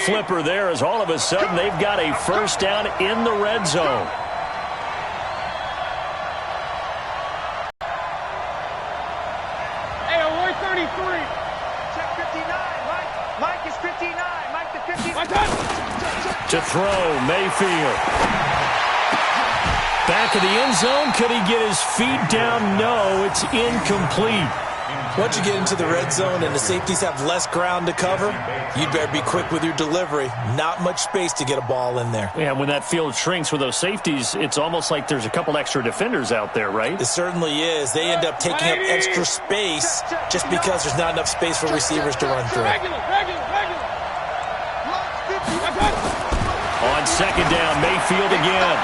flipper there as all of a sudden they've got a first down in the red zone. Hey, Roy 33. Check 59. Mike is 59. Mike the 59. To throw, Mayfield. Back of the end zone. Could he get his feet down? No, it's incomplete. Once you get into the red zone and the safeties have less ground to cover, you'd better be quick with your delivery. Not much space to get a ball in there. Yeah, when that field shrinks with those safeties, it's almost like there's a couple extra defenders out there, right? It certainly is. They end up taking up extra space just because there's not enough space for receivers to run through. On second down, Mayfield again.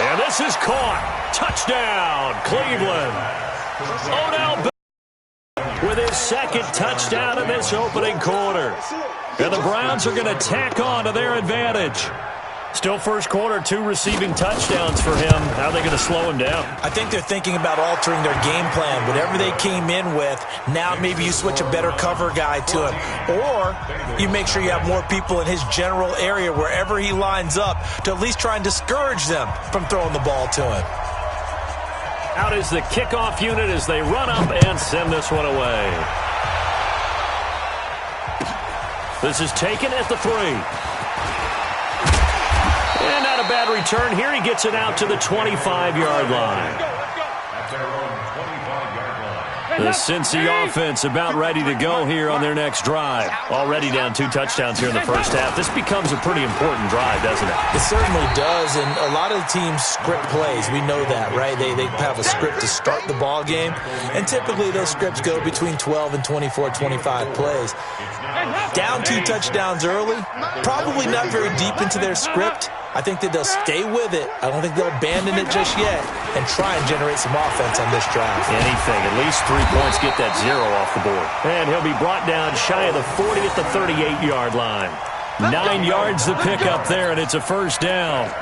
And this is caught. Touchdown, Cleveland. Odell with his second touchdown in this opening quarter. And the Browns are going to tack on to their advantage. Still first quarter, 2 receiving touchdowns for him. How are they going to slow him down? I think they're thinking about altering their game plan. Whatever they came in with, now maybe you switch a better cover guy to him. Or you make sure you have more people in his general area wherever he lines up to at least try and discourage them from throwing the ball to him. Out is the kickoff unit as they run up and send this one away. This is taken at the 3. And not a bad return here. He gets it out to the 25-yard line. The Cincy offense about ready to go here on their next drive. Already down 2 touchdowns here in the first half. This becomes a pretty important drive, doesn't it? It certainly does, and a lot of the teams script plays. We know that, right? They have a script to start the ball game, and typically those scripts go between 12 and 24, 25 plays. Down 2 touchdowns early, probably not very deep into their script. I think that they'll stay with it. I don't think they'll abandon it just yet and try and generate some offense on this drive. Anything. At least 3 points, get that 0 off the board. And he'll be brought down shy of the 40 at the 38-yard line. 9 yards to pick up there, and it's a first down.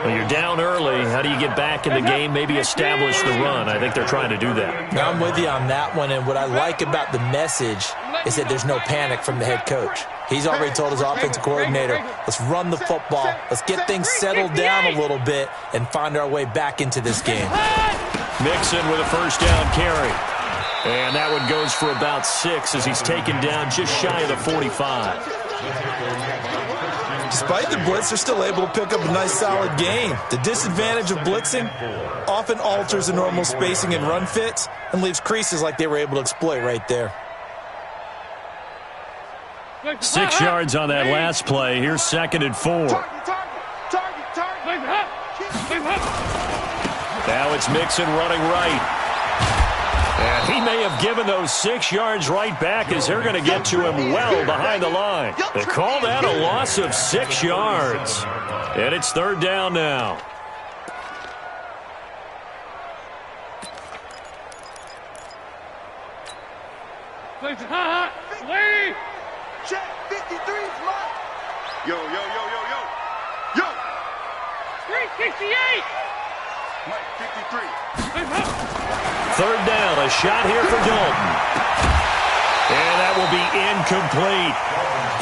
Well, you're down early. How do you get back in the game, maybe establish the run? I think they're trying to do that. I'm with you on that one, and what I like about the message is that there's no panic from the head coach. He's already told his offensive coordinator, let's run the football, let's get things settled down a little bit and find our way back into this game. Mixon with a first down carry. And that one goes for about 6 as he's taken down just shy of the 45. Despite the blitz, they're still able to pick up a nice, solid gain. The disadvantage of blitzing often alters the normal spacing and run fits and leaves creases like they were able to exploit right there. 6 yards on that last play. Here's 2nd and 4. Now it's Mixon running right. And he may have given those 6 yards right back as they're going to get to him well behind the line. They call that a loss of 6 yards. And it's 3rd down now. Check 53's Mike. Yo. 368. Mike 53. 3rd down, a shot here for Dalton. And that will be incomplete.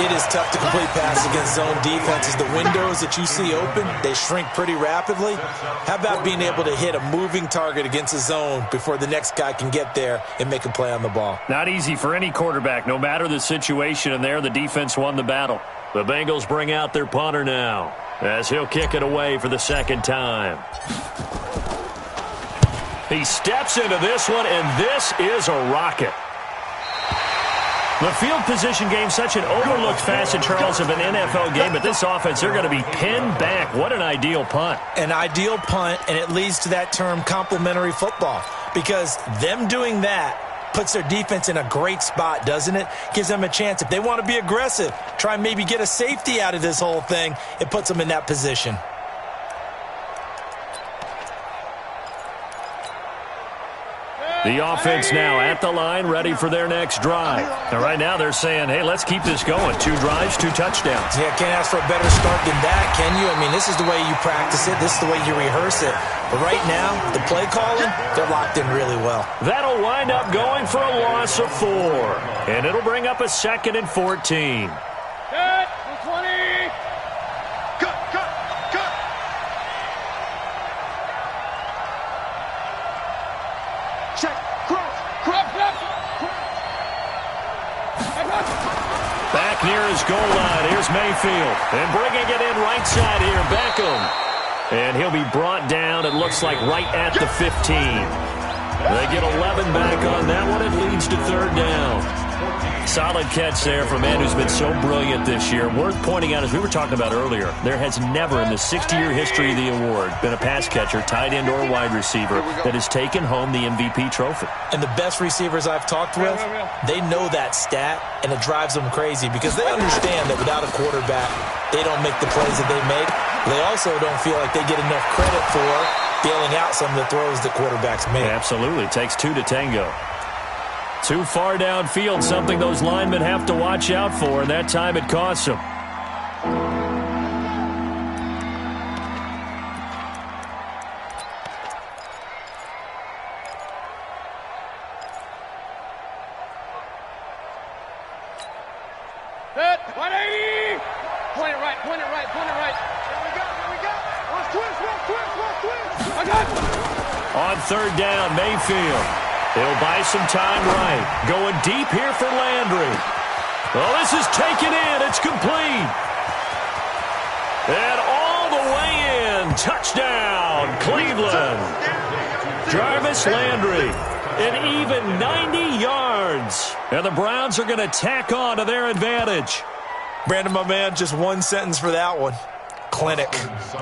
It is tough to complete passes against zone defenses. The windows that you see open, they shrink pretty rapidly. How about being able to hit a moving target against a zone before the next guy can get there and make a play on the ball? Not easy for any quarterback, no matter the situation, and there the defense won the battle. The Bengals bring out their punter now as he'll kick it away for the 2nd time. He steps into this one, and this is a rocket. The field position game, such an overlooked facet, Charles, of an NFL game, but this offense, they're going to be pinned back. What an ideal punt. An ideal punt, and it leads to that term complementary football, because them doing that puts their defense in a great spot, doesn't it? Gives them a chance. If they want to be aggressive, try and maybe get a safety out of this whole thing, it puts them in that position. The offense now at the line, ready for their next drive. And right now they're saying, hey, let's keep this going. 2 drives, 2 touchdowns. Yeah, can't ask for a better start than that, can you? I mean, this is the way you practice it. This is the way you rehearse it. But right now, the play calling, they're locked in really well. That'll wind up going for a loss of 4. And it'll bring up a 2nd and 14. Back near his goal line. Here's Mayfield. And bringing it in right side here, Beckham. And he'll be brought down, it looks like, right at the 15. They get 11 back on that one. It leads to third down. Solid catch there from a man who's been so brilliant this year. Worth pointing out, as we were talking about earlier, there has never in the 60-year history of the award been a pass catcher, tight end, or wide receiver that has taken home the MVP trophy. And the best receivers I've talked with, they know that stat, and it drives them crazy because they understand that without a quarterback, they don't make the plays that they make. They also don't feel like they get enough credit for bailing out some of the throws that quarterbacks make. Absolutely. It takes two to tango. Too far downfield, something those linemen have to watch out for, and that time it costs them. Set. 180. Point it right, point it right, point it right. Here we go. Watch twist. I got it. On third down, Mayfield. He'll buy some time right. Going deep here for Landry. Oh, this is taken in. It's complete. And all the way in. Touchdown, Cleveland. Jarvis Landry. An even 90 yards. And the Browns are going to tack on to their advantage. Brandon, my man, just one sentence for that one. Clinic.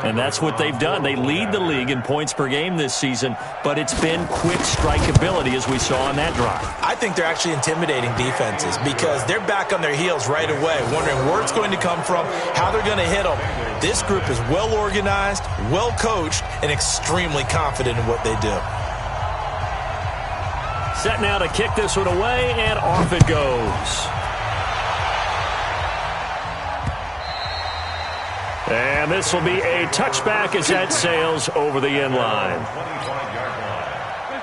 And that's what they've done. They lead the league in points per game this season, but it's been quick strikeability as we saw on that drive. I think they're actually intimidating defenses because they're back on their heels right away, wondering where it's going to come from, how they're going to hit them. This group is well organized, well coached, and extremely confident in what they do. Set now to kick this one away, and off it goes. And this will be a touchback as that sails over the end line.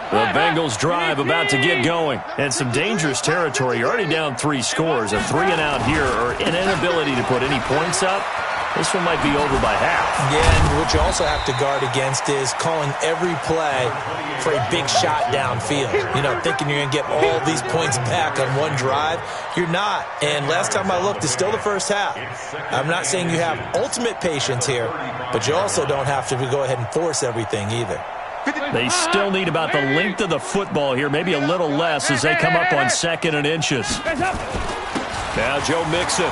The Bengals drive about to get going. And some dangerous territory. You're already down 3 scores. A 3-and-out here or an inability to put any points up. This one might be over by half. Yeah, and what you also have to guard against is calling every play for a big shot downfield. You know, thinking you're going to get all these points back on one drive. You're not. And last time I looked, it's still the first half. I'm not saying you have ultimate patience here, but you also don't have to go ahead and force everything either. They still need about the length of the football here, maybe a little less as they come up on 2nd and inches. Now Joe Mixon.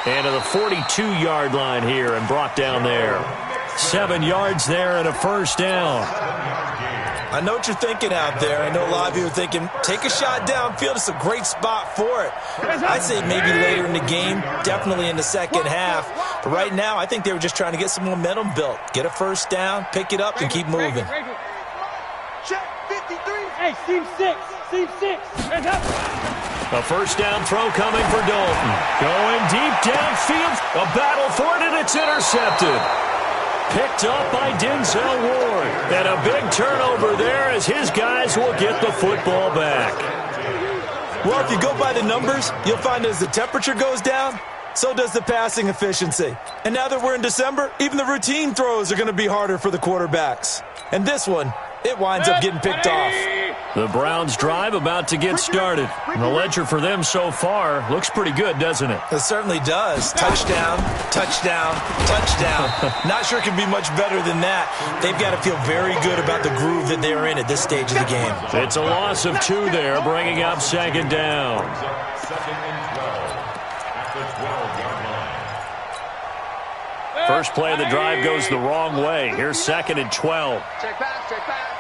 And to the 42-yard line here and brought down there. 7 yards there and a first down. I know what you're thinking out there. I know a lot of you are thinking, take a shot downfield. It's a great spot for it. I'd say maybe later in the game, definitely in the second half. But right now, I think they were just trying to get some momentum built. Get a first down, pick it up, and keep moving. Check 53. Hey, seam 6. Seam 6. Hands up. A first down throw coming for Dalton. Going deep downfield. A battle for it, and it's intercepted. Picked up by Denzel Ward. And a big turnover there as his guys will get the football back. Well, if you go by the numbers, you'll find as the temperature goes down, so does the passing efficiency. And now that we're in December, even the routine throws are going to be harder for the quarterbacks. And this one, it winds up getting picked off. The Browns drive about to get started. And the ledger for them so far looks pretty good, doesn't it? It certainly does. Touchdown, touchdown, touchdown. Not sure it can be much better than that. They've got to feel very good about the groove that they're in at this stage of the game. It's a loss of 2 there, bringing up 2nd down. First play of the drive goes the wrong way. Here's 2nd and 12. Check pass, check pass.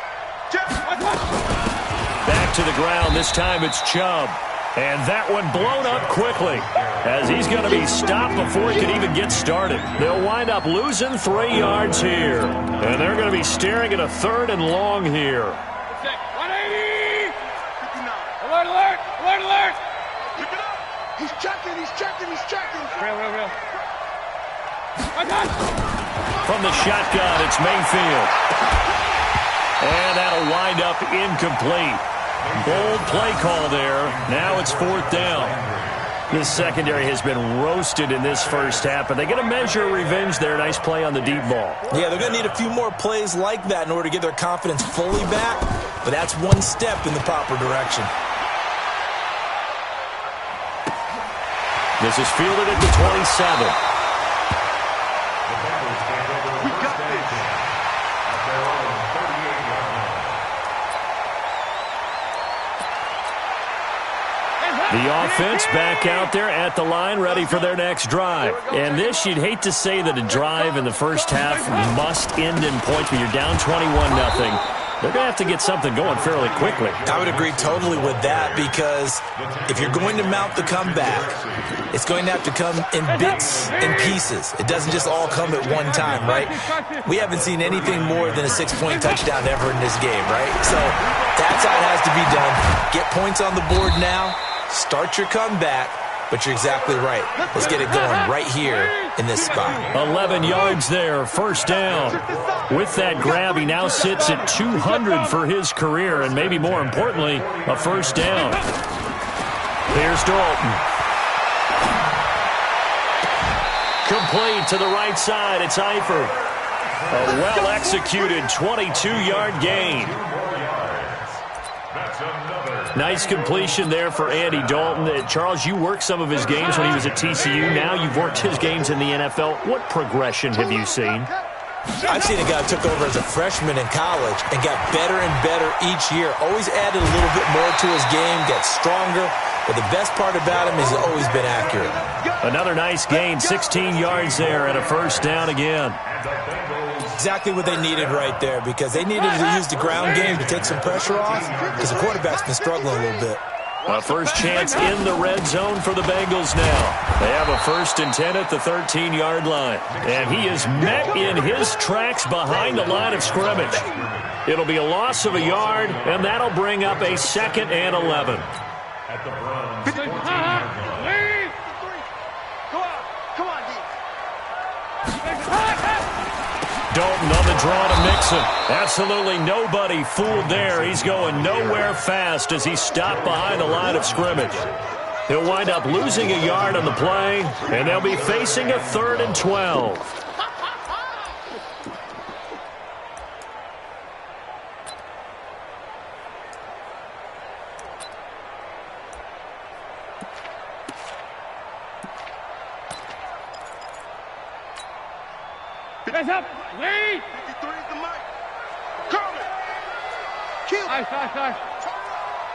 Back to the ground. This time it's Chubb. And that one blown up quickly as he's going to be stopped before he can even get started. They'll wind up losing 3 yards here. And they're going to be staring at a 3rd and long here. 180. Alert, alert, alert, alert. Pick it up. He's checking, he's checking, he's checking. Real. I got it. From the shotgun, it's Mayfield. And that'll wind up incomplete. Bold play call there. Now it's 4th down. This secondary has been roasted in this first half, but they're going to measure revenge there. Nice play on the deep ball. Yeah, they're going to need a few more plays like that in order to get their confidence fully back, but that's one step in the proper direction. This is fielded at the 27. We got this. The offense back out there at the line, ready for their next drive. And this, you'd hate to say that a drive in the first half must end in points when you're down 21-0. They're going to have to get something going fairly quickly. I would agree totally with that, because if you're going to mount the comeback, it's going to have to come in bits and pieces. It doesn't just all come at one time, right? We haven't seen anything more than a 6-point touchdown ever in this game, right? So that's how it has to be done. Get points on the board now. Start your comeback, but you're exactly right. Let's get it going right here in this spot. 11 yards there, first down. With that grab, he now sits at 200 for his career, and maybe more importantly, a first down. Here's Dalton. Complete to the right side. It's Eifert. A well-executed 22-yard gain. Nice completion there for Andy Dalton. Charles, you worked some of his games when he was at TCU. Now you've worked his games in the NFL. What progression have you seen? I've seen a guy who took over as a freshman in college and got better and better each year. Always added a little bit more to his game, got stronger. But the best part about him is he's always been accurate. Another nice gain, 16 yards there, and a first down again. Exactly what they needed right there, because they needed to use the ground game to take some pressure off, because the quarterback's been struggling a little bit. A first chance in the red zone for the Bengals now. They have a 1st and 10 at the 13-yard line. And he is met in his tracks behind the line of scrimmage. It'll be a loss of a yard, and that'll bring up a 2nd and 11. Dalton on the draw to Mixon. Absolutely nobody fooled there. He's going nowhere fast as he stopped behind the line of scrimmage. He'll wind up losing a yard on the play, and they'll be facing a 3rd and 12. Hands up! Lead! 53 is the mic. Curl it. Kill. Nice.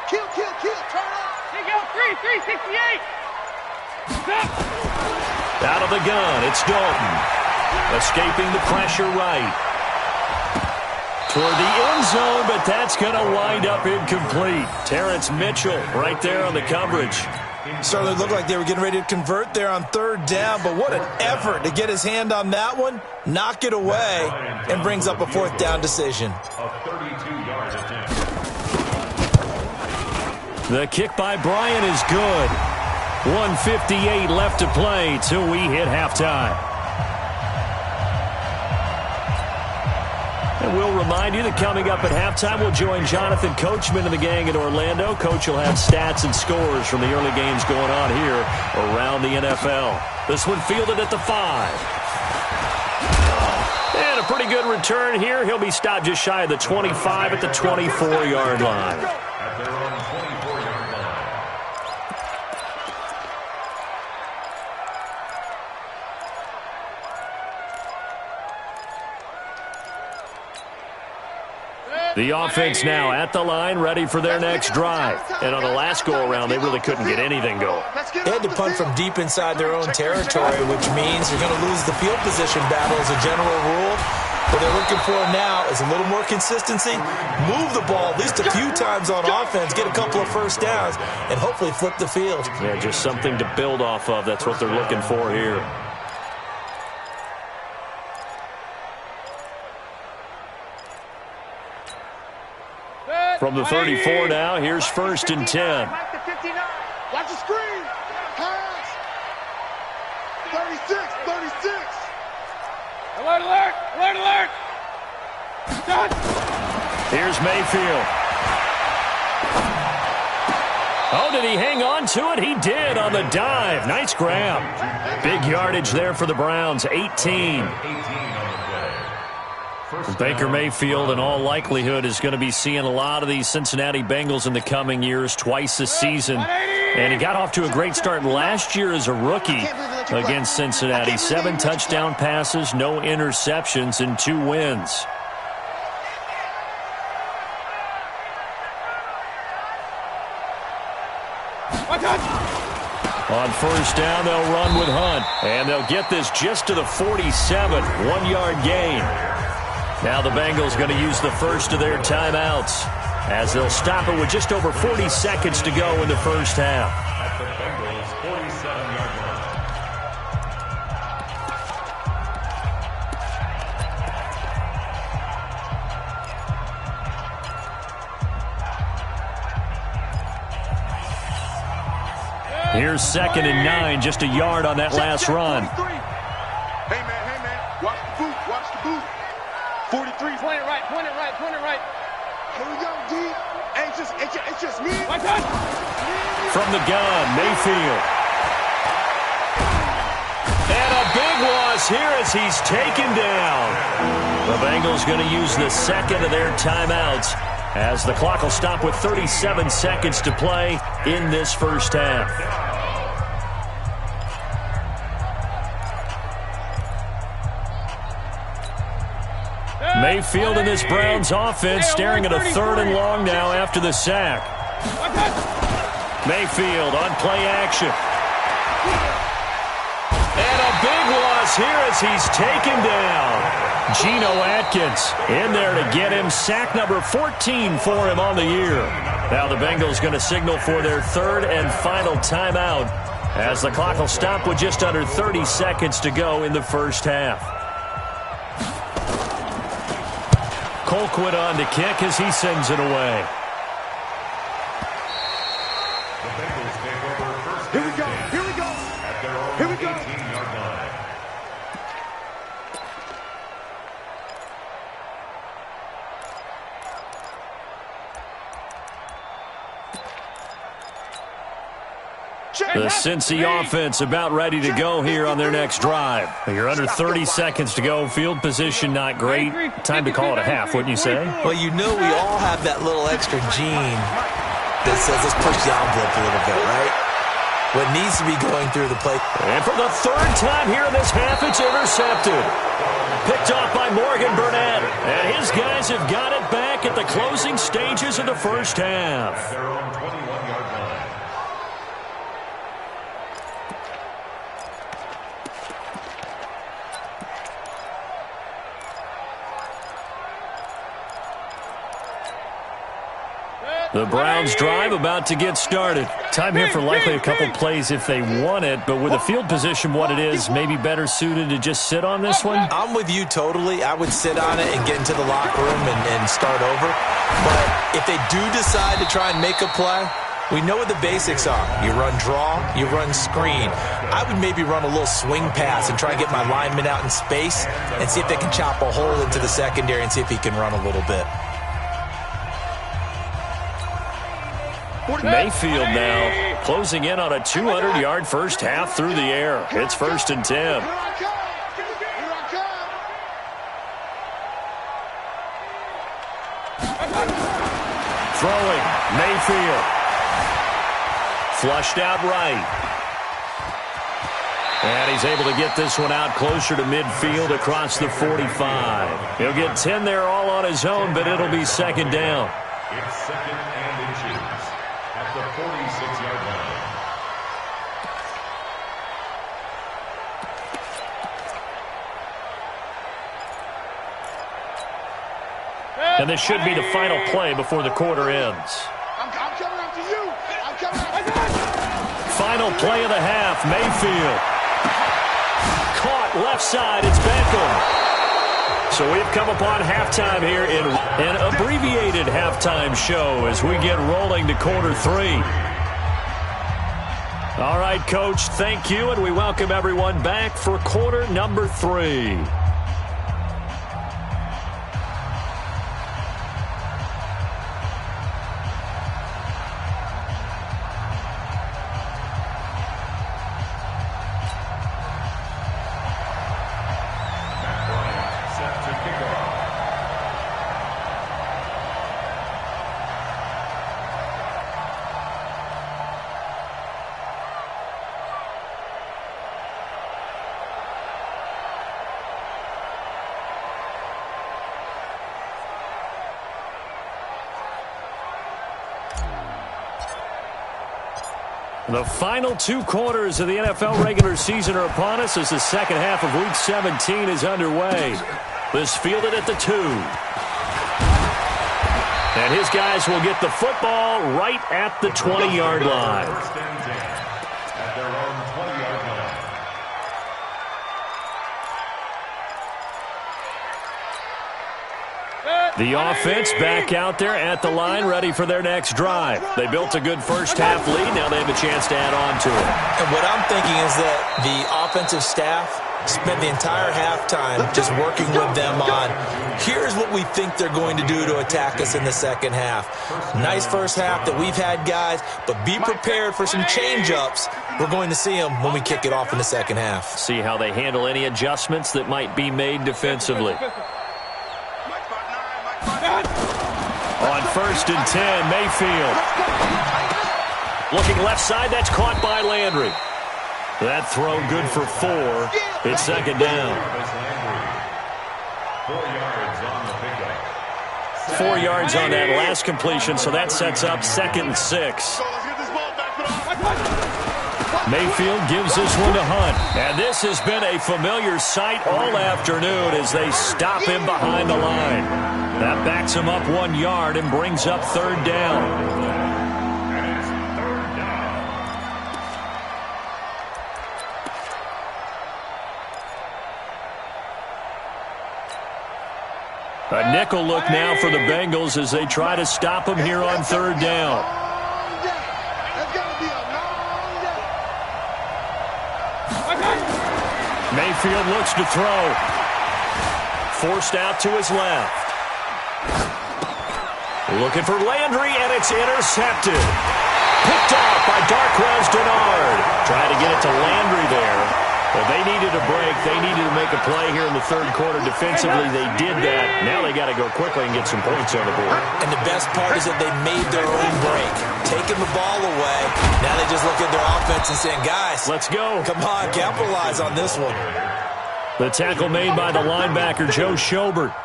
Kill. Turn up. Here you go. 368. Stop. Out of the gun, it's Dalton. Escaping the pressure right. Toward the end zone, but that's going to wind up incomplete. Terrence Mitchell right there on the coverage. Certainly looked like they were getting ready to convert there on 3rd down, but what an effort to get his hand on that one, knock it away, and brings up a 4th down decision. The kick by Bryant is good. 1:58 left to play till we hit halftime. And we'll remind you that coming up at halftime, we'll join Jonathan Coachman and the gang in Orlando. Coach will have stats and scores from the early games going on here around the NFL. This one fielded at the 5. And a pretty good return here. He'll be stopped just shy of the 25 at the 24-yard line. The offense now at the line, ready for their next drive. And on the last go-around, they really couldn't get anything going. They had to punt from deep inside their own territory, which means you're going to lose the field position battle as a general rule. What they're looking for now is a little more consistency, move the ball at least a few times on offense, get a couple of first downs, and hopefully flip the field. Yeah, just something to build off of. That's what they're looking for here. From the 34 now, here's 1st and 10. Mike the 59. Watch the screen. Pass. 36. Alert! Done. Here's Mayfield. Oh, did he hang on to it? He did on the dive. Nice grab. Big yardage there for the Browns, 18. Baker Mayfield, in all likelihood, is going to be seeing a lot of these Cincinnati Bengals in the coming years, twice this season. And he got off to a great start last year as a rookie against Cincinnati. 7 touchdown passes, no interceptions, and 2 wins. On first down, they'll run with Hunt. And they'll get this just to the 47, 1-yard gain. Now the Bengals going to use the first of their timeouts as they'll stop it with just over 40 seconds to go in the first half. At the Bengals' 47-yard line. Here's 2nd and 9, just a yard on that last run. Hey, man, watch the boot, watch the boot. 43. Point it right, point it right, point it right. Here we go, D. It's just me. From the gun, Mayfield. And a big loss here as he's taken down. The Bengals going to use the second of their timeouts as the clock will stop with 37 seconds to play in this first half. Mayfield in this Browns offense staring at a 3rd and long now after the sack. Mayfield on play action. And a big loss here as he's taken down. Geno Atkins in there to get him. Sack number 14 for him on the year. Now the Bengals going to signal for their 3rd and final timeout as the clock will stop with just under 30 seconds to go in the first half. Colquitt on to kick as he sends it away. The Bengals take over first. Here we go. At their own 18-yard line. The Cincy offense about ready to go here on their next drive. You're under 30 seconds to go. Field position not great. Time to call it a half, wouldn't you say? Well, you know we all have that little extra gene that says let's push the envelope a little bit, right? What needs to be going through the play. And for the 3rd time here in this half, it's intercepted. Picked off by Morgan Burnett. And his guys have got it back at the closing stages of the first half. At their own 21-yard line. The Browns drive about to get started. Time here for likely a couple plays if they want it, but with the field position what it is, maybe better suited to just sit on this one? I'm with you totally. I would sit on it and get into the locker room and start over. But if they do decide to try and make a play, we know what the basics are. You run draw, you run screen. I would maybe run a little swing pass and try and get my lineman out in space and see if they can chop a hole into the secondary and see if he can run a little bit. Mayfield now closing in on a 200-yard first half through the air. It's 1st and 10. Throwing, Mayfield. Flushed out right. And he's able to get this one out closer to midfield across the 45. He'll get 10 there all on his own, but it'll be 2nd down. It's 2nd and inches at the 46-yard line. And this should be the final play before the quarter ends. I'm coming after you. I'm coming after you. Final play of the half, Mayfield. Caught left side, it's Beckham. So we've come upon halftime here in an abbreviated halftime show as we get rolling to quarter 3. All right, Coach, thank you, and we welcome everyone back for quarter number 3. The final 2 quarters of the NFL regular season are upon us as the second half of Week 17 is underway. This fielded at the 2. And his guys will get the football right at the 20-yard line. At their own 20-yard line. The offense back out there at the line, ready for their next drive. They built a good first-half lead. Now they have a chance to add on to it. And what I'm thinking is that the offensive staff spent the entire halftime just working with them on, here's what we think they're going to do to attack us in the second half. Nice first half that we've had, guys, but be prepared for some change-ups. We're going to see them when we kick it off in the second half. See how they handle any adjustments that might be made defensively. On 1st and 10, Mayfield. Looking left side, that's caught by Landry. That throw good for 4. It's second down. 4 yards on that last completion, so that sets up 2nd and 6. Mayfield gives this one to Hunt. And this has been a familiar sight all afternoon as they stop him behind the line. That backs him up 1 yard and brings up 3rd down. A nickel look now for the Bengals as they try to stop him here on 3rd down. Mayfield looks to throw. Forced out to his left. Looking for Landry, and it's intercepted. Picked off by Darquez Dennard. Trying to get it to Landry there. But they needed a break. They needed to make a play here in the 3rd quarter. Defensively, they did that. Now they got to go quickly and get some points on the board. And the best part is that they made their own break. Taking the ball away. Now they just look at their offense and saying, guys, let's go. Come on, capitalize on this one. The tackle made by the linebacker, Joe Schobert.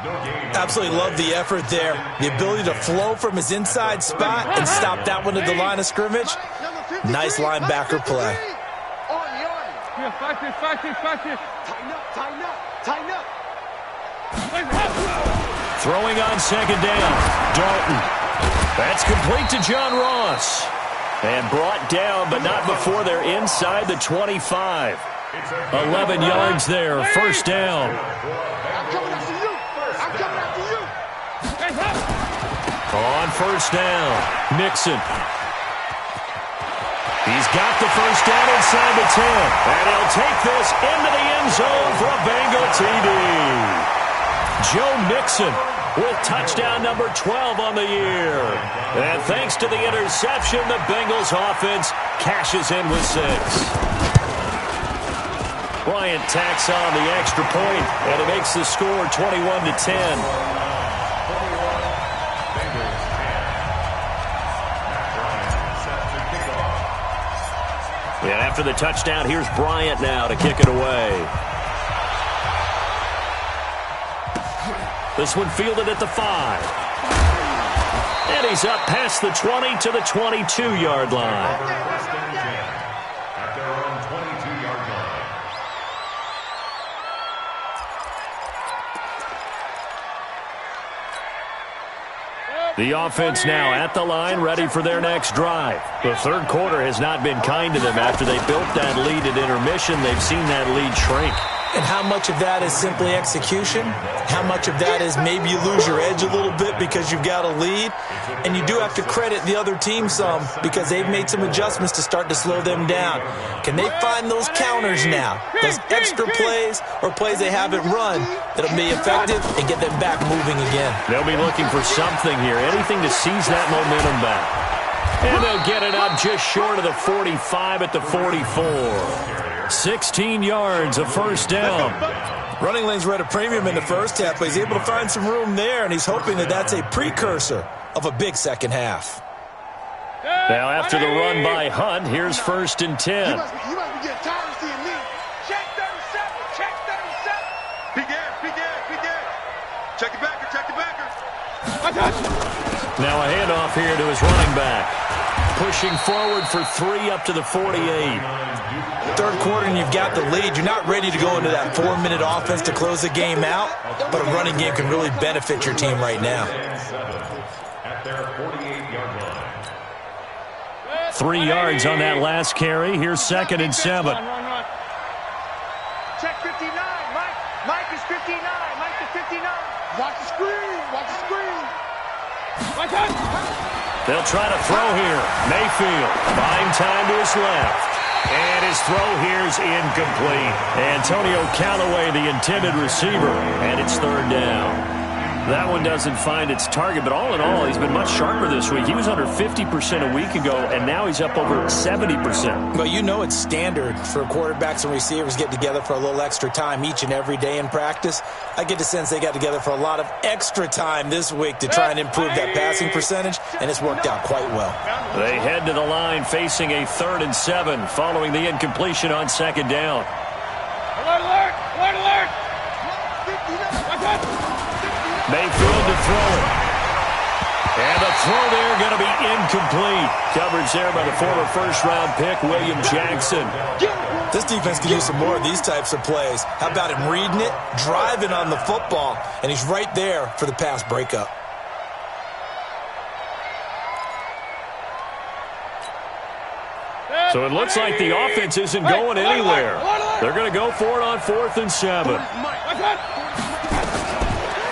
Absolutely love the effort there. The ability to flow from his inside spot and stop that one at the line of scrimmage. Nice linebacker play. Throwing on 2nd down. Dalton. That's complete to John Ross. And brought down, but not before they're inside the 25. 11 yards there, 1st down. On 1st down, Nixon. He's got the 1st down inside the 10. And he'll take this into the end zone for a Bengal TD. Joe Mixon with touchdown number 12 on the year. And thanks to the interception, the Bengals offense cashes in with 6. Bryant tacks on the extra point, and it makes the score 21-10. And after the touchdown, here's Bryant now to kick it away. This one fielded at the 5. And he's up past the 20 to the 22-yard line. At their own 22-yard line. The offense now at the line, ready for their next drive. The 3rd quarter has not been kind to them. After they built that lead at intermission, they've seen that lead shrink. And how much of that is simply execution? How much of that is maybe you lose your edge a little bit because you've got a lead? And you do have to credit the other team some because they've made some adjustments to start to slow them down. Can they find those counters now? Those extra plays or plays they haven't run that'll be effective and get them back moving again? They'll be looking for something here, anything to seize that momentum back. And they'll get it up just short of the 45 at the 44. 16 yards, a 1st down. Running lanes were at a premium in the first half, but he's able to find some room there, and he's hoping that that's a precursor of a big second half. Now after the run by Hunt, here's 1st and 10. You must be getting tired of seeing me. Check 37, check 37. Big ass, big ass, big ass. Check the backer, check the backer. Now a handoff here to his running back. pushing forward for 3 up to the 48. Third quarter and you've got the lead. You're not ready to go into that 4-minute offense to close the game out, but a running game can really benefit your team right now. At their 48-yard line. 3 yards on that last carry. Here's 2nd and 7. Check 59. Mike is 59. Mike to 59. Watch the screen. Watch the screen. They'll try to throw here. Mayfield buying time to his left. And his throw here's incomplete. Antonio Callaway, the intended receiver, and it's 3rd down. That one doesn't find its target, but all in all, he's been much sharper this week. He was under 50% a week ago, and now he's up over 70%. Well, you know it's standard for quarterbacks and receivers get together for a little extra time each and every day in practice. I get the sense they got together for a lot of extra time this week to try and improve that passing percentage, and it's worked out quite well. They head to the line facing a 3rd and 7 following the incompletion on 2nd down. Alert, alert! Alert, alert! Mayfield to throw it. And the throw there going to be incomplete. Coverage there by the former first-round pick, William Jackson. This defense can use some more of these types of plays. How about him reading it, driving on the football, and he's right there for the pass breakup. So it looks like the offense isn't going anywhere. They're going to go for it on 4th and 7.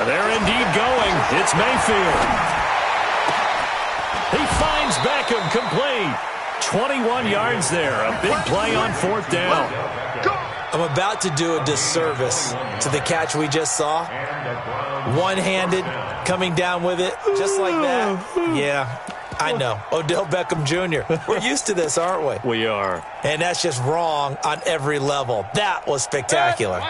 They're indeed going. It's Mayfield. He finds Beckham complete. 21 yards there. A big play on 4th down. I'm about to do a disservice to the catch we just saw. One-handed, coming down with it, just like that. Yeah, I know. Odell Beckham Jr. We're used to this, aren't we? We are. And that's just wrong on every level. That was spectacular.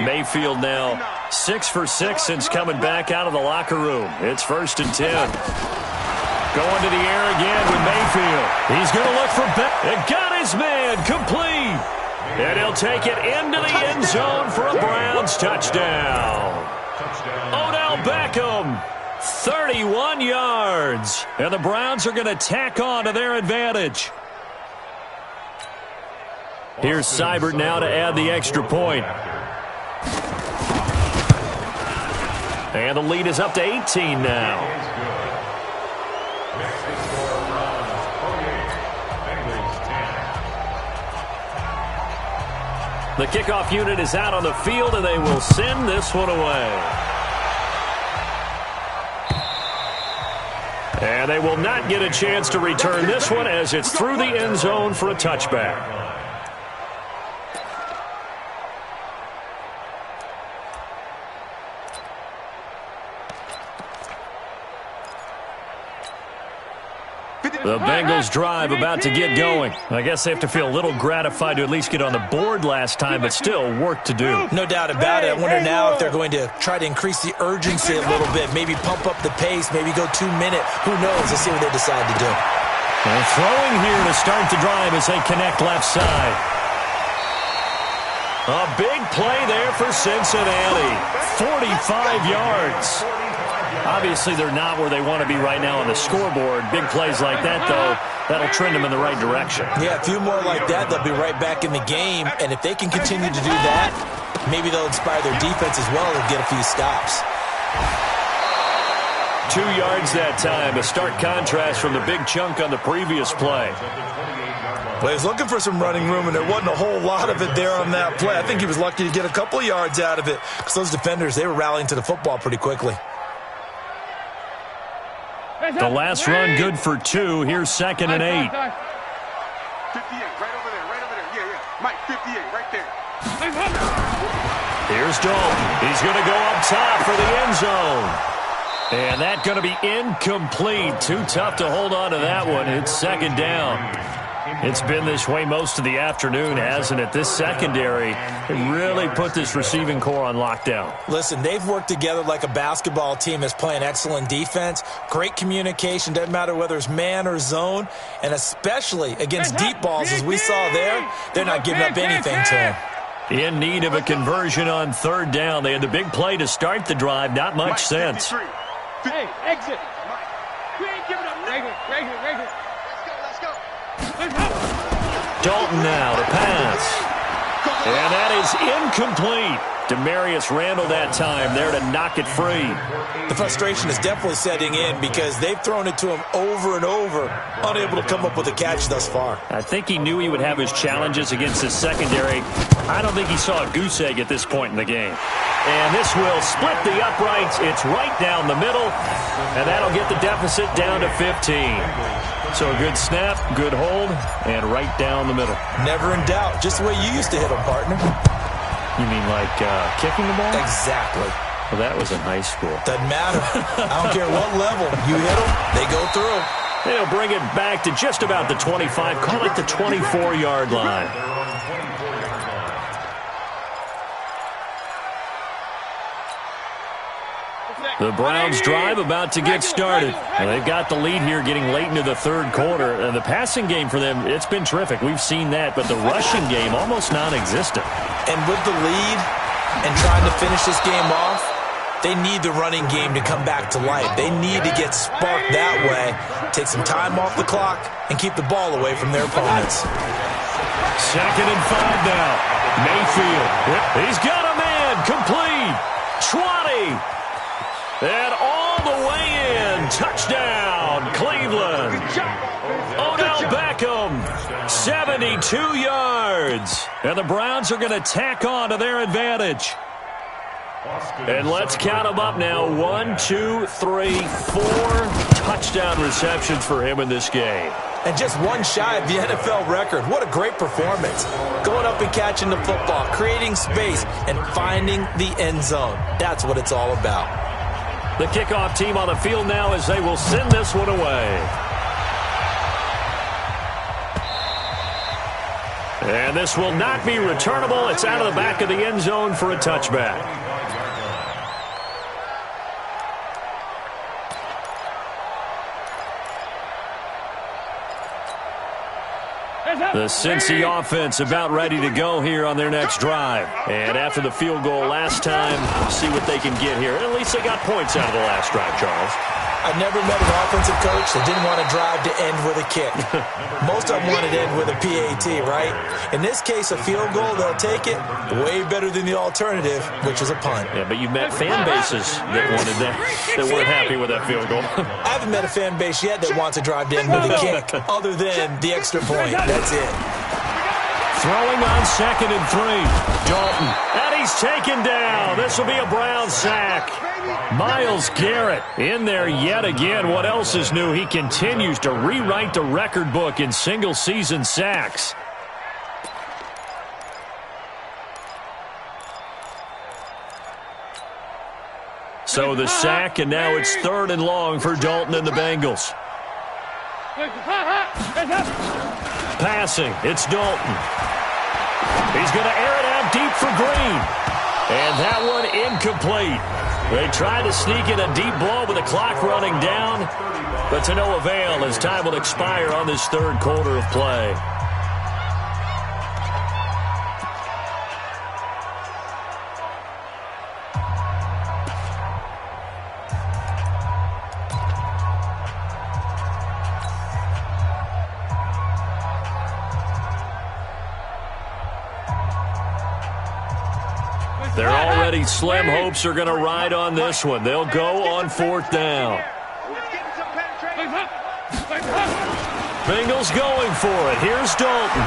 Mayfield now 6 for 6 since coming back out of the locker room. It's 1st and 10. Going to the air again with Mayfield. He's going to look for Beckham. It got his man complete. And he'll take it into the end zone for a Browns touchdown. Odell Beckham, 31 yards. And the Browns are going to tack on to their advantage. Here's Seibert now to add the extra point. And the lead is up to 18 now. The kickoff unit is out on the field, and they will send this one away. And they will not get a chance to return this one as it's through the end zone for a touchback. The Bengals drive about to get going. I guess they have to feel a little gratified to at least get on the board last time, but still work to do. No doubt about it. I wonder now if they're going to try to increase the urgency a little bit, maybe pump up the pace, maybe go 2-minute. Who knows? Let's see what they decide to do. And throwing here to start the drive as they connect left side. A big play there for Cincinnati. 45 yards. Obviously, they're not where they want to be right now on the scoreboard. Big plays like that, though, that'll trend them in the right direction. Yeah, a few more like that, they'll be right back in the game. And if they can continue to do that, maybe they'll inspire their defense as well and get a few stops. 2 yards that time, a stark contrast from the big chunk on the previous play. Well, he was looking for some running room, and there wasn't a whole lot of it there on that play. I think he was lucky to get a couple of yards out of it because those defenders, they were rallying to the football pretty quickly. The last run good for 2. Here's 2nd and 8. 58, right over there, right over there. Yeah. Mike, 58, right there. Here's Dalton. He's going to go up top for the end zone. And that's going to be incomplete. Too tough to hold on to that one. It's 2nd down. It's been this way most of the afternoon, hasn't it? This secondary really put this receiving core on lockdown. Listen, they've worked together like a basketball team that's playing excellent defense, great communication, doesn't matter whether it's man or zone, and especially against deep balls as we saw there, they're not giving up anything to them. In need of a conversion on 3rd down. They had the big play to start the drive. Not much sense. Hey, exit. We ain't giving up. Regular. Dalton now to pass. And that is incomplete. Demarius Randall that time there to knock it free. The frustration is definitely setting in because they've thrown it to him over and over, unable to come up with a catch thus far. I think he knew he would have his challenges against his secondary. I don't think he saw a goose egg at this point in the game. And this will split the uprights. It's right down the middle, and that'll get the deficit down to 15. So a good snap, good hold, and right down the middle. Never in doubt. Just the way you used to hit them, partner. You mean like kicking the ball? Exactly. Well, that was in high school. Doesn't matter. I don't care what level. You hit them, they go through. They'll bring it back to just about the 25. Call it the 24-yard line. The Browns drive about to get started. Well, they've got the lead here getting late into the third quarter. And the passing game for them, it's been terrific. We've seen that. But the rushing game, almost non-existent. And with the lead and trying to finish this game off, they need the running game to come back to life. They need to get sparked that way, take some time off the clock, and keep the ball away from their opponents. 2nd and 5 now. Mayfield. He's got a man. Complete. 20. And all the way in. Touchdown, Cleveland. Odell Beckham, 72 yards. And the Browns are going to tack on to their advantage. And let's count them up now. 1, 2, 3, 4 touchdown receptions for him in this game. And just one shy of the NFL record. What a great performance. Going up and catching the football, creating space, and finding the end zone. That's what it's all about. The kickoff team on the field now as they will send this one away. And this will not be returnable. It's out of the back of the end zone for a touchback. The Cincy offense about ready to go here on their next drive. And after the field goal last time, see what they can get here. At least they got points out of the last drive, Charles. I've never met an offensive coach that didn't want to drive to end with a kick. Most of them wanted to end with a PAT, right? In this case, a field goal, they'll take it way better than the alternative, which is a punt. Yeah, but you've met fan bases that wanted that weren't happy with that field goal. I haven't met a fan base yet that wants to drive to end with a kick, other than the extra point. That's it. Throwing on 2nd and 3. Dalton. And he's taken down. This will be a Brown sack. Myles Garrett in there yet again. What else is new? He continues to rewrite the record book in single-season sacks. So the sack, and now it's 3rd and long for Dalton and the Bengals. Passing, it's Dalton. He's going to air it out deep for Green. And that one incomplete. They tried to sneak in a deep blow with the clock running down, but to no avail as time will expire on this third quarter of play. Their already slim hopes are going to ride on this one. They'll go on 4th down. Bengals going for it. Here's Dalton.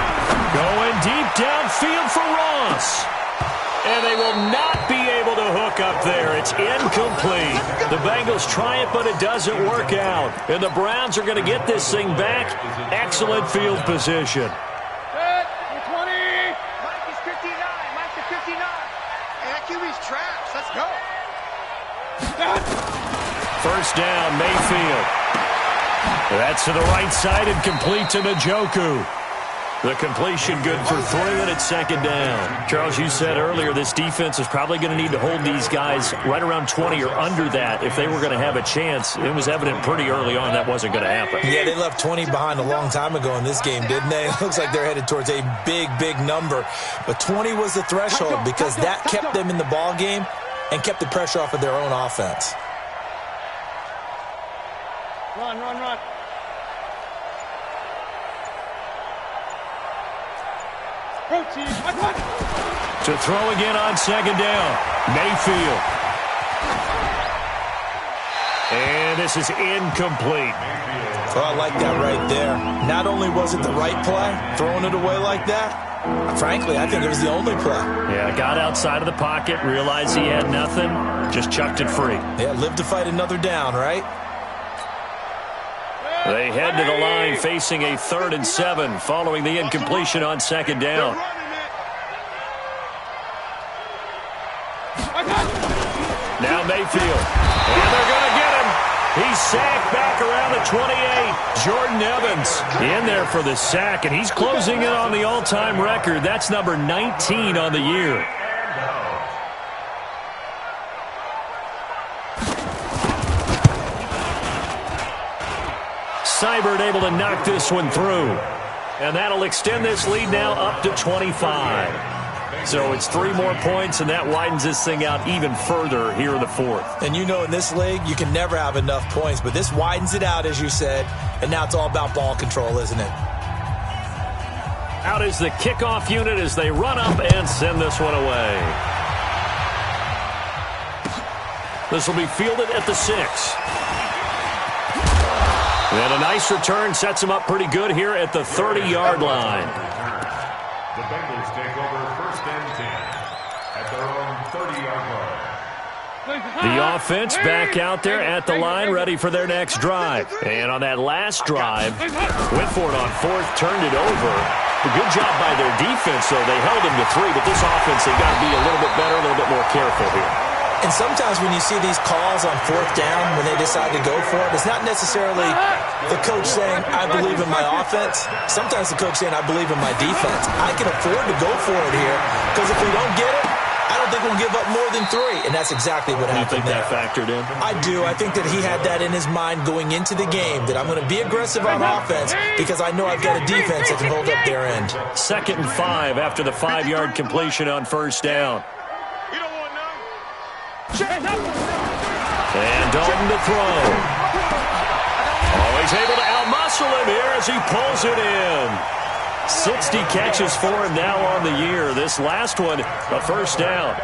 Going deep downfield for Ross. And they will not be able to hook up there. It's incomplete. The Bengals try it, but it doesn't work out. And the Browns are going to get this thing back. Excellent field position. Let's go. 1st down, Mayfield. That's to the right side and complete to Njoku. The completion good for 3, and it's 2nd down. Charles, you said earlier this defense is probably going to need to hold these guys right around 20 or under that if they were going to have a chance. It was evident pretty early on that wasn't going to happen. Yeah, they left 20 behind a long time ago in this game, didn't they? It looks like they're headed towards a big, big number. But 20 was the threshold because that kept them in the ball game and kept the pressure off of their own offense. Run. To throw again on second down. Mayfield. And this is incomplete. Oh, I like that right there. Not only was it the right play, throwing it away like that, frankly, I think it was the only play. Yeah, got outside of the pocket, realized he had nothing, just chucked it free. Yeah, live to fight another down, right? They head to the line facing a 3rd and 7 following the incompletion on second down. Now Mayfield. And they're going to get him. He's sacked back around the 28. Jordan Evans in there for the sack, and he's closing in on the all-time record. That's number 19 on the year. Seibert able to knock this one through. And that'll extend this lead now up to 25. So it's 3 more points, and that widens this thing out even further here in the 4th. And you know in this league, you can never have enough points, but this widens it out, as you said, and now it's all about ball control, isn't it? Out is the kickoff unit as they run up and send this one away. This will be fielded at the 6. And a nice return sets him up pretty good here at the 30-yard line. The Bengals take over 1st and 10 at their own 30-yard line. The offense back out there at the line, ready for their next drive. And on that last drive, went for it on 4th, turned it over. A good job by their defense, though. They held him to 3, but this offense, they've got to be a little bit better, a little bit more careful here. And sometimes when you see these calls on 4th down, when they decide to go for it, it's not necessarily the coach saying, I believe in my offense. Sometimes the coach saying, I believe in my defense. I can afford to go for it here, because if we don't get it, I don't think we'll give up more than 3. And that's exactly what happened there. You think that factored in? I do. I think that he had that in his mind going into the game, that I'm going to be aggressive on offense because I know I've got a defense that can hold up their end. 2nd and 5 after the 5-yard completion on 1st down. And Dalton to throw. Oh, he's able to outmuscle him here as he pulls it in. 60 catches for him now on the year. This last one, a 1st down.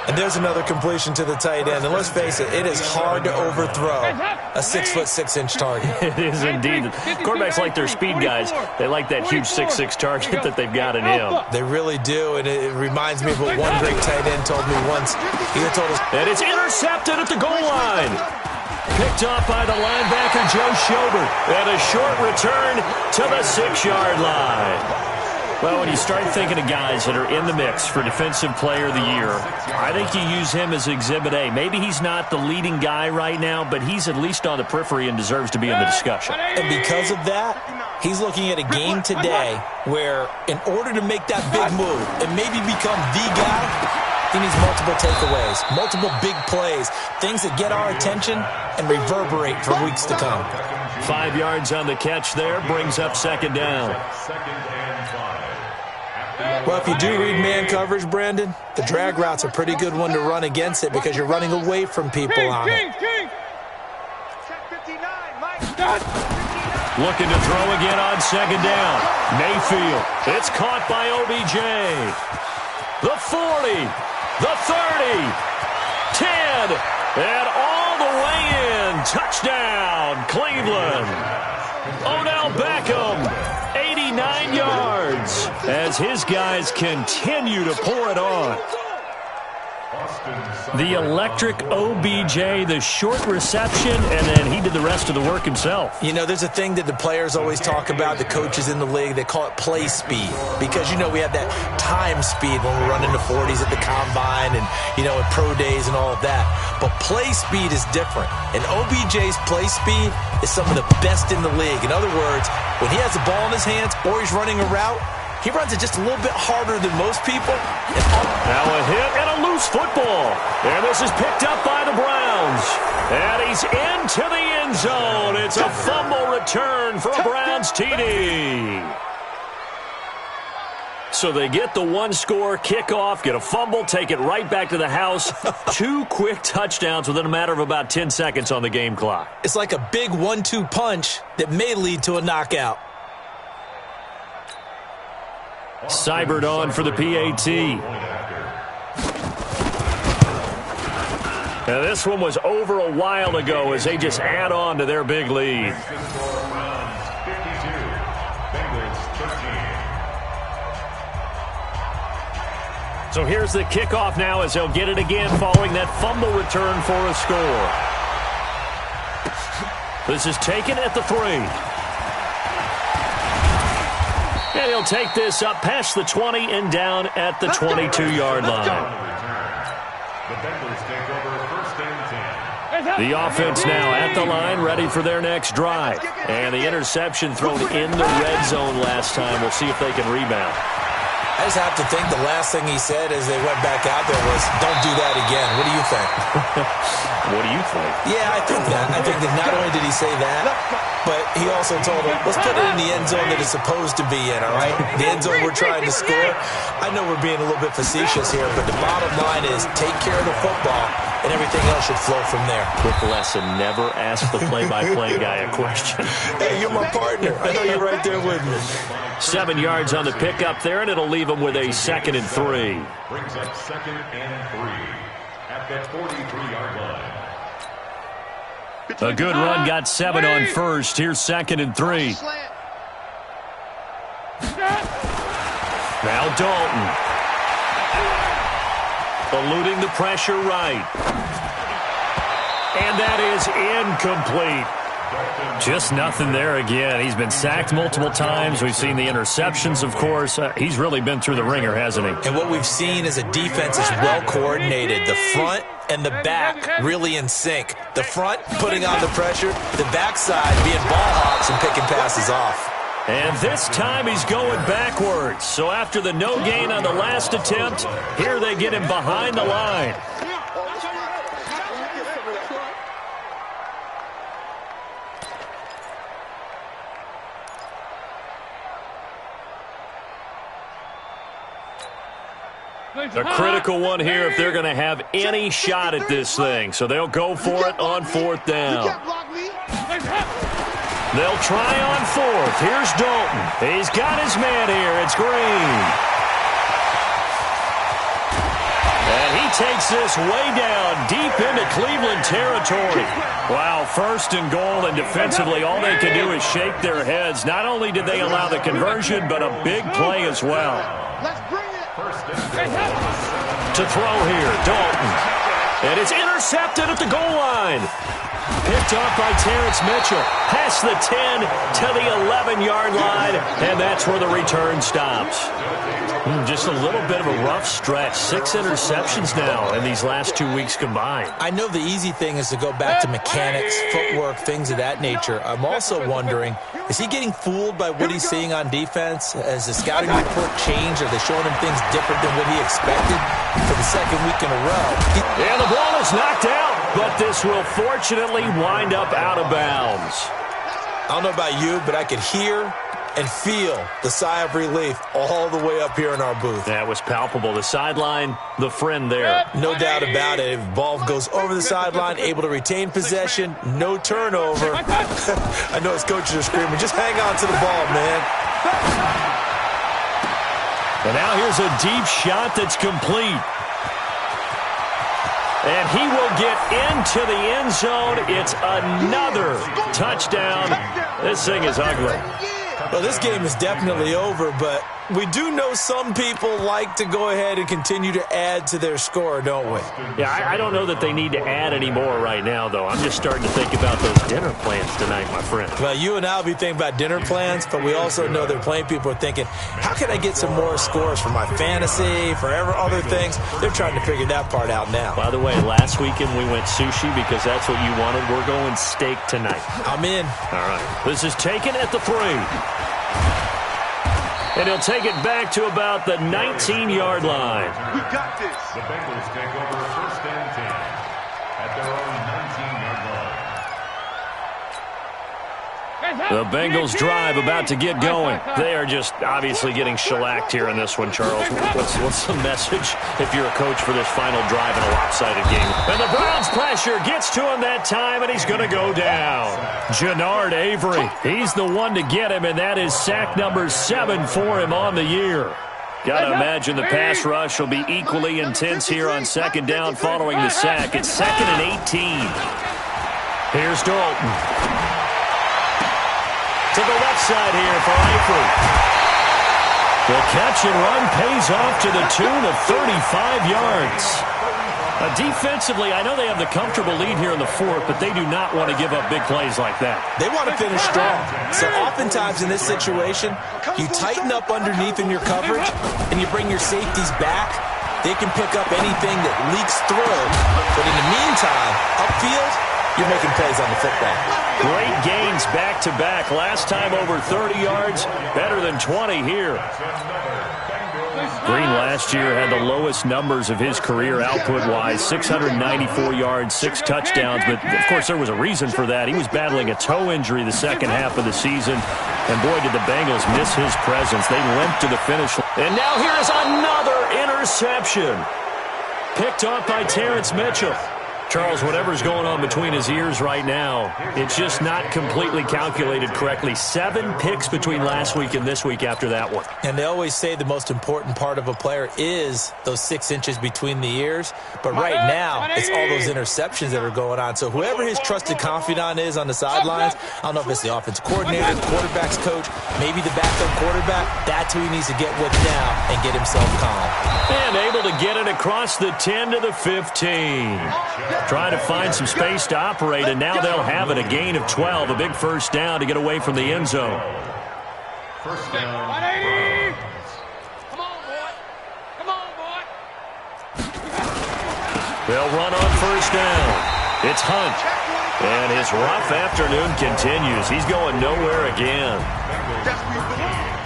And there's another completion to the tight end. And let's face it, it is hard to overthrow a 6'6" target. It is indeed. Quarterbacks like their speed guys. They like that huge 6'6" target that they've got in him. They really do, and it reminds me of what one great tight end told me once. He told us, and it's intercepted at the goal line. Picked off by the linebacker, Joe Schobert. And a short return to the 6-yard line. Well, when you start thinking of guys that are in the mix for Defensive Player of the Year, I think you use him as Exhibit A. Maybe he's not the leading guy right now, but he's at least on the periphery and deserves to be in the discussion. And because of that, he's looking at a game today where in order to make that big move and maybe become the guy, he needs multiple takeaways, multiple big plays, things that get our attention and reverberate for weeks to come. 5 yards on the catch there, brings up 2nd down. Well, if you do read man coverage, Brandon, the drag route's a pretty good one to run against it because you're running away from people on it. Looking to throw again on 2nd down. Mayfield. It's caught by OBJ. The 40. The 30. 10. And all the way in. Touchdown, Cleveland. Odell Beckham. 89 yards as his guys continue to pour it on. The electric OBJ, the short reception, and then he did the rest of the work himself. You know, there's a thing that the players always talk about, the coaches in the league, they call it play speed. Because, you know, we have that time speed when we're running the 40s at the combine and, you know, at pro days and all of that. But play speed is different. And OBJ's play speed is some of the best in the league. In other words, when he has the ball in his hands or he's running a route, he runs it just a little bit harder than most people. Now a hit and a loose football. And this is picked up by the Browns. And he's into the end zone. It's a fumble return for a Browns TD. So they get the 1-score kickoff, get a fumble, take it right back to the house. 2 quick touchdowns within a matter of about 10 seconds on the game clock. It's like a big 1-2 punch that may lead to a knockout. Seibert on for the PAT. Now this one was over a while ago as they just add on to their big lead. So here's the kickoff now as they'll get it again following that fumble return for a score. This is taken at the 3. And he'll take this up past the 20 and down at the 22-yard line. The Bengals take over first and 10. The offense now at the line, ready for their next drive. And the interception thrown in the red zone last time. We'll see if they can rebound. I just have to think the last thing he said as they went back out there was, don't do that again. What do you think? What do you think? Yeah, I think that. I think that not only did he say that, but he also told them, let's put it in the end zone that it's supposed to be in, all right? The end zone we're trying to score. I know we're being a little bit facetious here, but the bottom line is take care of the football, and everything else should flow from there. Quick lesson, never ask the play-by-play guy a question. Hey, you're my partner. I know you're right there with me. 7 yards on the pickup there, and it'll leave them with a 2nd and 3. Brings up 2nd and 3 at the 43-yard line. A good run, got 7 on first. Here's 2nd and 3. Now Dalton. Eluding the pressure right. And that is incomplete. Just nothing there again. He's been sacked multiple times. We've seen the interceptions, of course. He's really been through the ringer, hasn't he? And what we've seen is a defense is well coordinated. The front and the back really in sync. The front putting on the pressure, the backside being ball hawks and picking passes off. And this time he's going backwards. So after the no gain on the last attempt, here they get him behind the line. A critical one here if they're going to have any shot at this thing. So they'll go for it on 4th down. They'll try on 4th. Here's Dalton. He's got his man here. It's Green. And he takes this way down deep into Cleveland territory. Wow, 1st and goal, and defensively all they can do is shake their heads. Not only did they allow the conversion, but a big play as well. Let's bring it. To throw here, Dalton. And it's intercepted at the goal line. Picked off by Terrence Mitchell. Past the 10 to the 11-yard line, and that's where the return stops. Just a little bit of a rough stretch. 6 interceptions now in these last 2 weeks combined. I know the easy thing is to go back to mechanics, footwork, things of that nature. I'm also wondering, is he getting fooled by what he's seeing on defense? Has the scouting report changed? Are they showing him things different than what he expected for the 2nd week in a row? And the ball is knocked out, but this will fortunately wind up out of bounds. I don't know about you, but I could hear and feel the sigh of relief all the way up here in our booth. That was palpable. The sideline, the friend there. No doubt about it. If the ball goes over the sideline, able to retain possession, no turnover. I know his coaches are screaming, just hang on to the ball, man. And now here's a deep shot that's complete. And he will get into the end zone. It's another touchdown. This thing is ugly. Well, this game is definitely over, but we do know some people like to go ahead and continue to add to their score, don't we? Yeah, I don't know that they need to add any more right now, though. I'm just starting to think about those dinner plans tonight, my friend. Well, you and I will be thinking about dinner plans, but we also know that plenty of people are thinking, how can I get some more scores for my fantasy, for other things? They're trying to figure that part out now. By the way, last weekend we went sushi because that's what you wanted. We're going steak tonight. I'm in. All right. This is taken at the 3. And he'll take it back to about the 19-yard line. We got this. The Bengals take over first and 10 at their own 19-yard The Bengals drive about to get going. They are just obviously getting shellacked here in this one, Charles. What's the message if you're a coach for this final drive in a lopsided game? And the Browns pressure gets to him that time, and he's going to go down. Jannard Avery, he's the one to get him, and that is sack number 7 for him on the year. Got to imagine the pass rush will be equally intense here on second down following the sack. It's 2nd and 18. Here's Dalton. To the left side here for Eifert. The catch and run pays off to the tune of 35 yards. Defensively, I know they have the comfortable lead here in the 4th, but they do not want to give up big plays like that. They want to finish strong. So oftentimes in this situation, you tighten up underneath in your coverage, and you bring your safeties back. They can pick up anything that leaks through. But in the meantime, upfield, you're making plays on the football. Great gains back-to-back. Last time over 30 yards, better than 20 here. Green last year had the lowest numbers of his career output-wise, 694 yards, 6 touchdowns. But, of course, there was a reason for that. He was battling a toe injury the second half of the season. And, boy, did the Bengals miss his presence. They limped to the finish line. And now here's another interception. Picked off by Terrence Mitchell. Charles, whatever's going on between his ears right now, it's just not completely calculated correctly. 7 picks between last week and this week after that one. And they always say the most important part of a player is those 6 inches between the ears. But right now, it's all those interceptions that are going on. So whoever his trusted confidant is on the sidelines, I don't know if it's the offensive coordinator, the quarterback's coach, maybe the backup quarterback, that's who he needs to get with now and get himself calm. And able to get it across the 10 to the 15. Trying to find some space to operate, and now they'll have it. A gain of 12, a big first down to get away from the end zone. First down. 180. Come on, boy. Come on, boy. They'll run on first down. It's Hunt. And his rough afternoon continues. He's going nowhere again.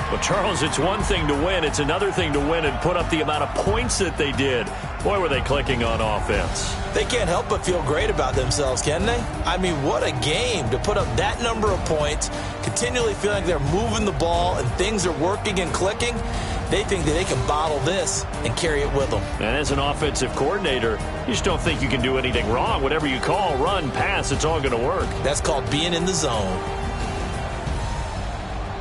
Well, Charles, it's one thing to win. It's another thing to win and put up the amount of points that they did. Boy, were they clicking on offense. They can't help but feel great about themselves, can they? I mean, what a game to put up that number of points, continually feeling like they're moving the ball and things are working and clicking. They think that they can bottle this and carry it with them. And as an offensive coordinator, you just don't think you can do anything wrong. Whatever you call, run, pass, it's all going to work. That's called being in the zone.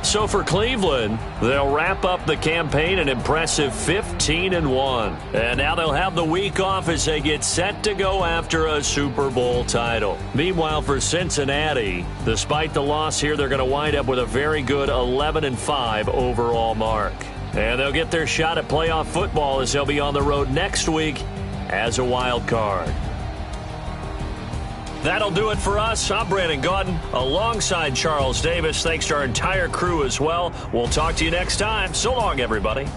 So for Cleveland, they'll wrap up the campaign an impressive 15-1. And now they'll have the week off as they get set to go after a Super Bowl title. Meanwhile, for Cincinnati, despite the loss here, they're going to wind up with a very good 11-5 overall mark. And they'll get their shot at playoff football as they'll be on the road next week as a wild card. That'll do it for us. I'm Brandon Gaudin alongside Charles Davis. Thanks to our entire crew as well. We'll talk to you next time. So long, everybody.